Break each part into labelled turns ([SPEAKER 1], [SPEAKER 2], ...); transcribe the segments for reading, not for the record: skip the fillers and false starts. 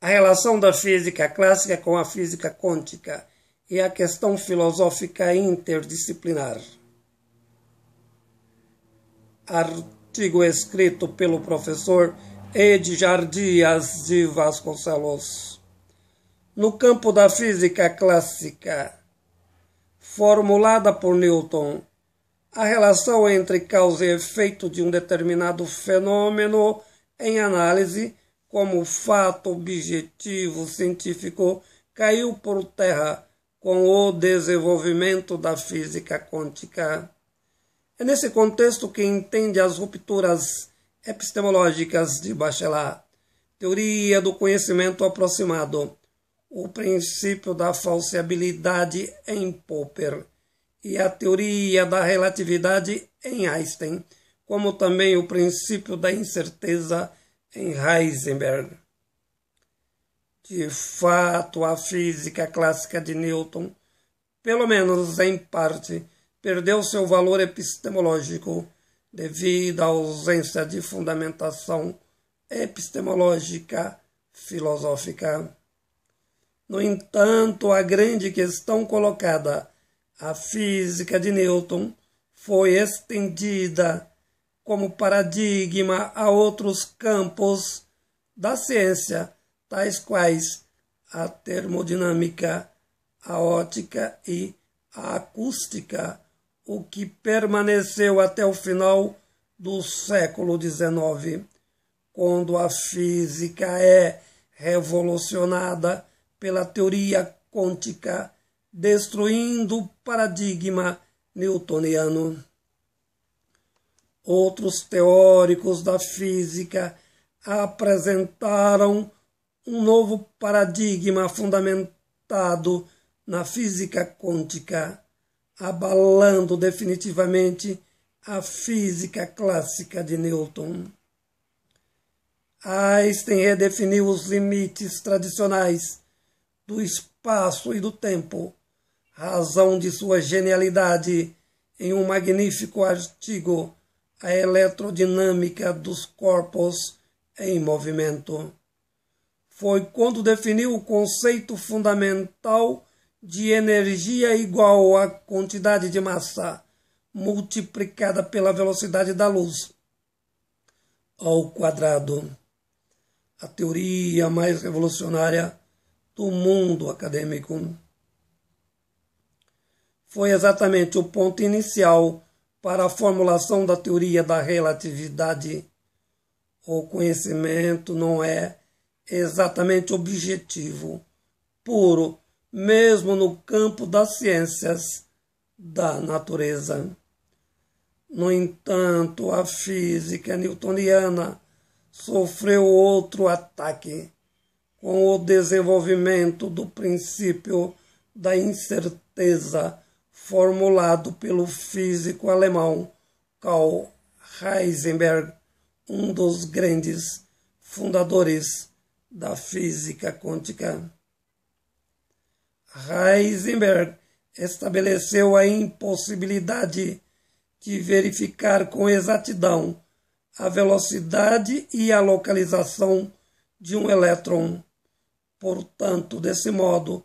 [SPEAKER 1] a relação da física clássica com a física quântica e a questão filosófica interdisciplinar. Artigo escrito pelo professor Edgar Dias de Vasconcelos. No campo da física clássica, formulada por Newton, a relação entre causa e efeito de um determinado fenômeno em análise como fato objetivo científico caiu por terra com o desenvolvimento da física quântica. É nesse contexto que entende as rupturas epistemológicas de Bachelard, teoria do conhecimento aproximado, o princípio da falseabilidade em Popper e a teoria da relatividade em Einstein, como também o princípio da incerteza em Heisenberg. De fato, a física clássica de Newton, pelo menos em parte, perdeu seu valor epistemológico devido à ausência de fundamentação epistemológica filosófica. No entanto, a grande questão colocada, a física de Newton, foi estendida como paradigma a outros campos da ciência, tais quais a termodinâmica, a ótica e a acústica, o que permaneceu até o final do século XIX, quando a física é revolucionada pela teoria quântica, destruindo o paradigma newtoniano. Outros teóricos da física apresentaram um novo paradigma fundamentado na física quântica, abalando definitivamente a física clássica de Newton. Einstein redefiniu os limites tradicionais do espaço e do tempo, razão de sua genialidade em um magnífico artigo, A Eletrodinâmica dos Corpos em Movimento. Foi quando definiu o conceito fundamental de energia igual à quantidade de massa multiplicada pela velocidade da luz ao quadrado. A teoria mais revolucionária do mundo acadêmico. Foi exatamente o ponto inicial para a formulação da teoria da relatividade. O conhecimento não é exatamente objetivo, puro, mesmo no campo das ciências da natureza. No entanto, a física newtoniana sofreu outro ataque com o desenvolvimento do princípio da incerteza formulado pelo físico alemão Karl Heisenberg, um dos grandes fundadores da física quântica. Heisenberg estabeleceu a impossibilidade de verificar com exatidão a velocidade e a localização de um elétron. Portanto, desse modo,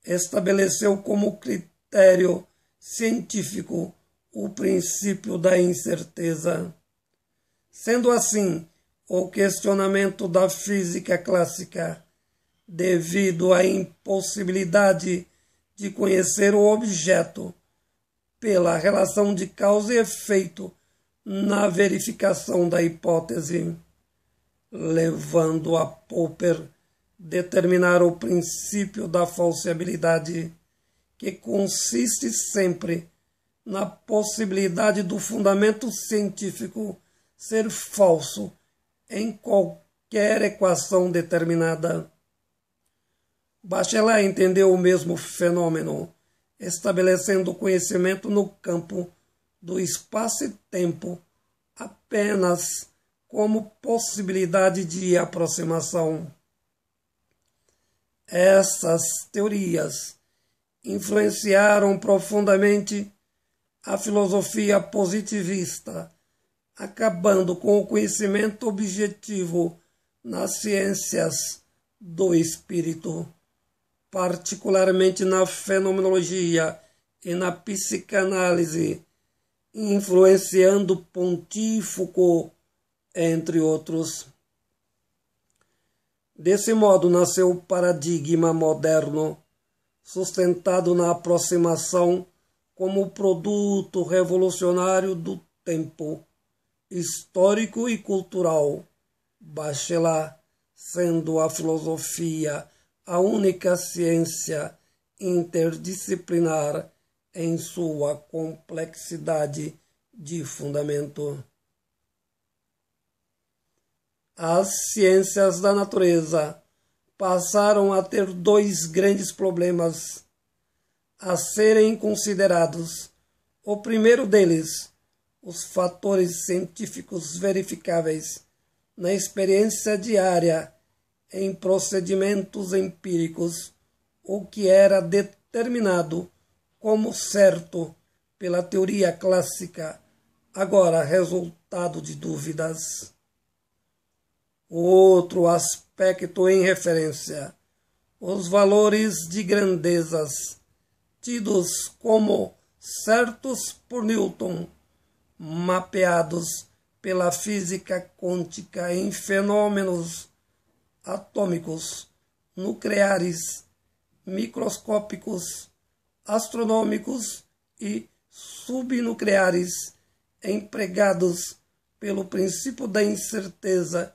[SPEAKER 1] estabeleceu como critério científico o princípio da incerteza. Sendo assim, o questionamento da física clássica, devido à impossibilidade de conhecer o objeto pela relação de causa e efeito na verificação da hipótese, levando a Popper determinar o princípio da falseabilidade, que consiste sempre na possibilidade do fundamento científico ser falso em qualquer equação determinada. Bachelard entendeu o mesmo fenômeno, estabelecendo o conhecimento no campo do espaço e tempo apenas como possibilidade de aproximação. Essas teorias influenciaram profundamente a filosofia positivista, acabando com o conhecimento objetivo nas ciências do espírito, particularmente na fenomenologia e na psicanálise, influenciando Ponty Foucault, entre outros. Desse modo nasceu o paradigma moderno, sustentado na aproximação como produto revolucionário do tempo histórico e cultural, Bachelard sendo a filosofia a única ciência interdisciplinar em sua complexidade de fundamento. As ciências da natureza passaram a ter dois grandes problemas a serem considerados. O primeiro deles, os fatores científicos verificáveis na experiência diária em procedimentos empíricos, o que era determinado como certo pela teoria clássica, agora resultado de dúvidas. O outro aspecto em referência, os valores de grandezas, tidos como certos por Newton, mapeados pela física quântica em fenômenos atômicos, nucleares, microscópicos, astronômicos e subnucleares, empregados pelo princípio da incerteza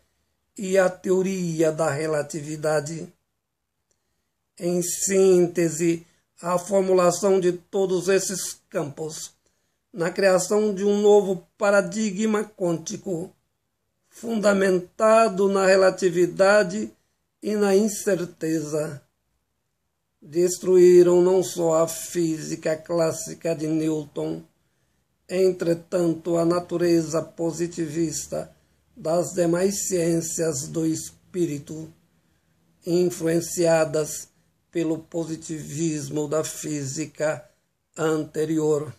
[SPEAKER 1] e a teoria da relatividade. Em síntese, a formulação de todos esses campos na criação de um novo paradigma quântico, fundamentado na relatividade e na incerteza, destruíram não só a física clássica de Newton, entretanto a natureza positivista das demais ciências do espírito, influenciadas pelo positivismo da física anterior.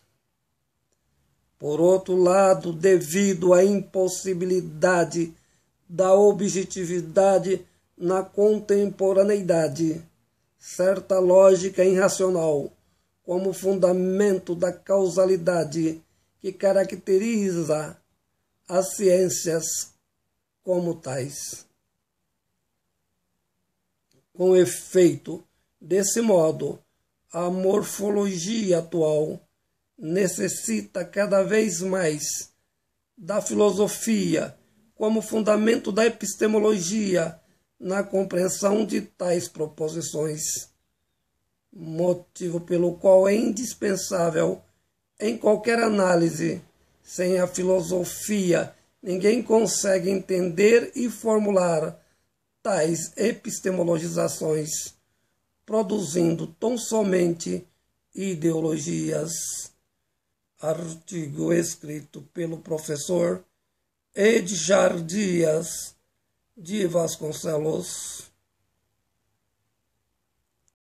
[SPEAKER 1] Por outro lado, devido à impossibilidade da objetividade na contemporaneidade, certa lógica irracional, como fundamento da causalidade que caracteriza as ciências como tais. Com efeito, desse modo, a morfologia atual necessita cada vez mais da filosofia como fundamento da epistemologia na compreensão de tais proposições, motivo pelo qual é indispensável, em qualquer análise, sem a filosofia, ninguém consegue entender e formular tais epistemologizações, produzindo tão somente ideologias. Artigo escrito pelo professor Edjar Dias de Vasconcelos.